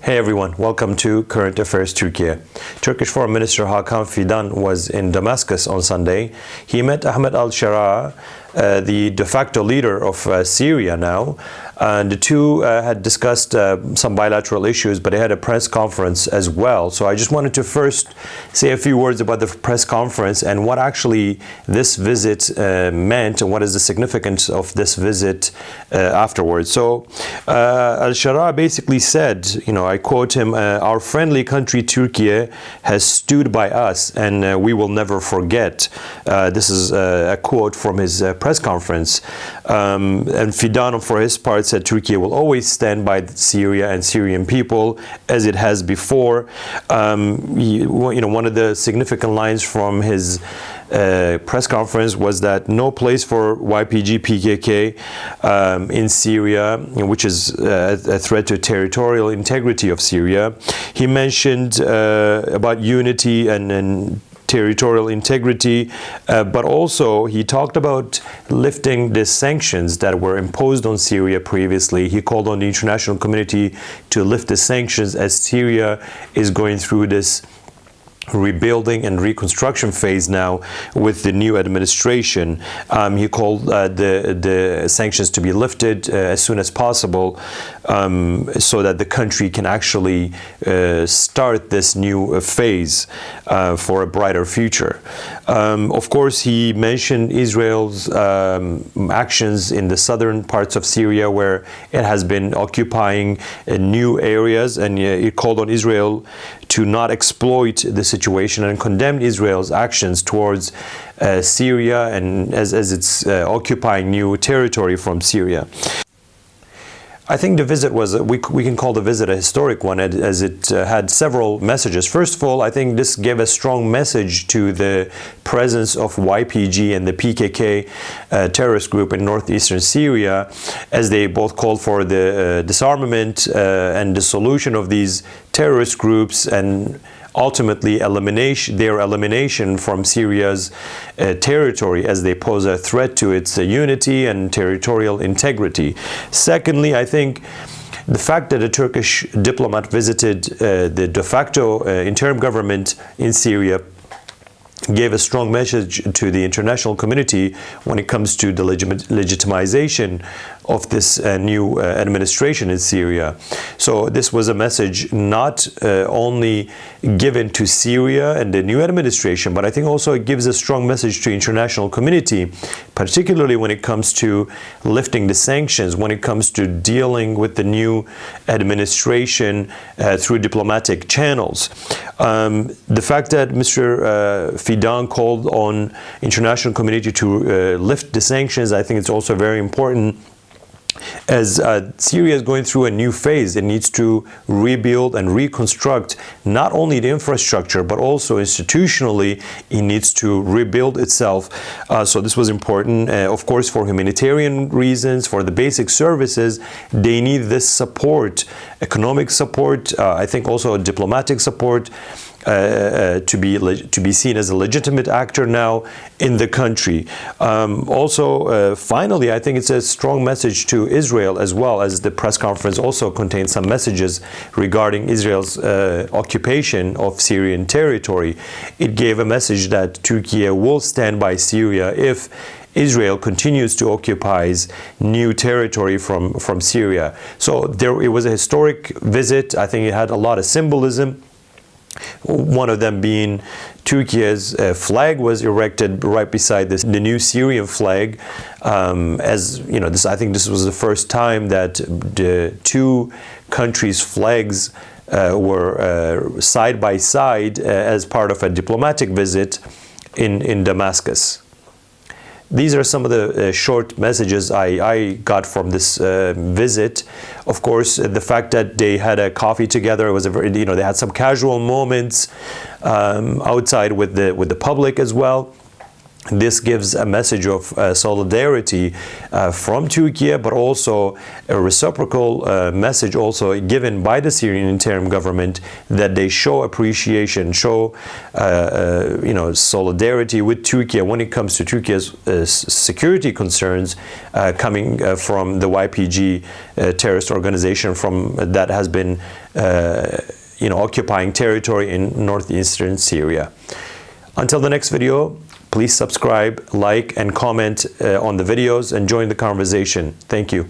Hey everyone, welcome to Current Affairs Turkey. Turkish Foreign Minister Hakan Fidan was in Damascus on Sunday. He met Ahmed al Sharaa, the de facto leader of Syria now, and the two had discussed some bilateral issues, but they had a press conference as well. So I just wanted to first say a few words about the press conference and what actually this visit meant and what is the significance of this visit afterwards. So al Sharaa basically said, I quote him, "Our friendly country Turkey has stood by us and we will never forget." This is a quote from his press conference. And Fidan, for his part, said Turkey will always stand by Syria and Syrian people as it has before. One of the significant lines from his press conference was that no place for YPG PKK in Syria, which is a threat to territorial integrity of Syria. He mentioned about unity and territorial integrity, but also he talked about lifting the sanctions that were imposed on Syria previously. He called on the international community to lift the sanctions as Syria is going through this rebuilding and reconstruction phase now with the new administration. He called the sanctions to be lifted as soon as possible so that the country can actually start this new phase for a brighter future. Of course, he mentioned Israel's actions in the southern parts of Syria where it has been occupying new areas, and he called on Israel to not exploit the situation and condemned Israel's actions towards Syria and as it's occupying new territory from Syria. I think the visit was, we can call the visit a historic one as it had several messages. First of all, I think this gave a strong message to the presence of YPG and the PKK terrorist group in northeastern Syria, as they both called for the disarmament and the dissolution of these terrorist groups and ultimately their elimination from Syria's territory, as they pose a threat to its unity and territorial integrity. Secondly, I think the fact that a Turkish diplomat visited the de facto interim government in Syria gave a strong message to the international community when it comes to the legitimization of this new administration in Syria. So this was a message not only given to Syria and the new administration, but I think also it gives a strong message to international community, particularly when it comes to lifting the sanctions, when it comes to dealing with the new administration through diplomatic channels. The fact that Mr. Fidan called on international community to lift the sanctions, I think it's also very important. As Syria is going through a new phase, it needs to rebuild and reconstruct not only the infrastructure, but also institutionally, it needs to rebuild itself. So this was important, of course, for humanitarian reasons, for the basic services. They need this support, economic support, I think also diplomatic support, to be seen as a legitimate actor now in the country. Finally, I think it's a strong message to Israel as well, as the press conference also contained some messages regarding Israel's occupation of Syrian territory. It gave a message that Turkey will stand by Syria if Israel continues to occupy new territory from Syria. So it was a historic visit. I think it had a lot of symbolism. One of them being Turkey's flag was erected right beside the new Syrian flag. I think this was the first time that the two countries' flags were side by side as part of a diplomatic visit in Damascus. These are some of the short messages I got from this visit. Of course, the fact that they had a coffee together was they had some casual moments outside with the public as well. This gives a message of solidarity from Turkey, but also a reciprocal message also given by the Syrian interim government that they show appreciation, show solidarity with Turkey when it comes to Turkey's security concerns coming from the YPG terrorist organization that has been occupying territory in northeastern Syria. Until the next video, please subscribe, like, and comment on the videos and join the conversation. Thank you.